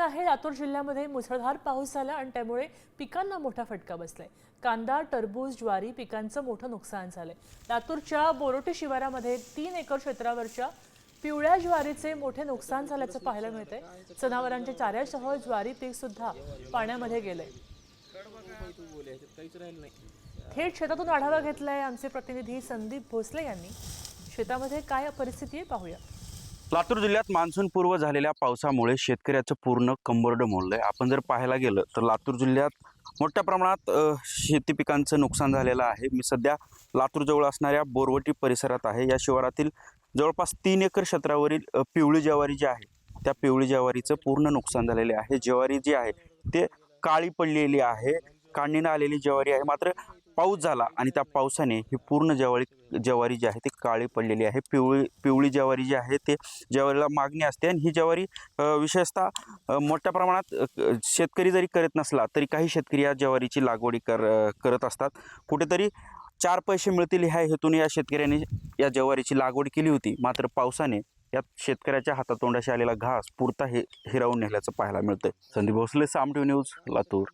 आहे लातूर जिल्ह्यामध्ये मुसळधार पाऊस झाला आणि त्यामुळे पिकांना मोठा फटका बसलाय। कांदा, टरबूज, ज्वारी पिकांचं मोठं नुकसान झालंय। लातूरच्या बोरोटी शिवारामध्ये 3 एकर क्षेत्रावरच्या पिवळ्या ज्वारीचे मोठे नुकसान झाल्याचं पाहायला मिळतंय। जनावरांच्या चाऱ्यासह ज्वारी पीक सुद्धा पाण्यामध्ये गेलंय। थेट शेतातून आढावा घेतलाय आमचे प्रतिनिधी संदीप भोसले यांनी। शेतामध्ये काय परिस्थिती आहे पाहूया। लातूर जिल्ह्यात मान्सून पूर्व झालेल्या पावसामुळे शेतकऱ्याचं पूर्ण कंबरड मोडलंय। आपण जर पाहायला गेलं तर लातूर जिल्ह्यात मोठ्या प्रमाणात शेती पिकांचं नुकसान झालेलं आहे। मी सध्या लातूर जवळ असणाऱ्या बोरवटी परिसरात आहे। या शिवारातील जवळपास 3 एकर क्षेत्रावरील पिवळी ज्वारी जी आहे त्या पिवळी ज्वारीचं पूर्ण नुकसान झालेले आहे। ज्वारी जी आहे ते काळी पडलेली आहे, काढणीला आलेली ज्वारी आहे। मात्र पाऊस झाला आणि त्या पावसाने ही पूर्ण ज्वारी जी आहे ती काळी पडलेली आहे। पिवळी ज्वारी जी आहे ते ज्वारीला मागणी असते आणि ही ज्वारी विशेषतः मोठ्या प्रमाणात शेतकरी जरी करत नसला तरी काही शेतकरी या ज्वारीची लागवडी करत असतात। कुठेतरी 4 पैसे मिळतील ह्या हेतूने या शेतकऱ्यांनी या ज्वारीची लागवड केली होती। मात्र पावसाने या शेतकऱ्याच्या हातातोंडाशी आलेला घास पुरता हिरावून नेल्याचं पाहायला मिळतंय। संदीप भोसले, साम टीव्ही न्यूज, लातूर।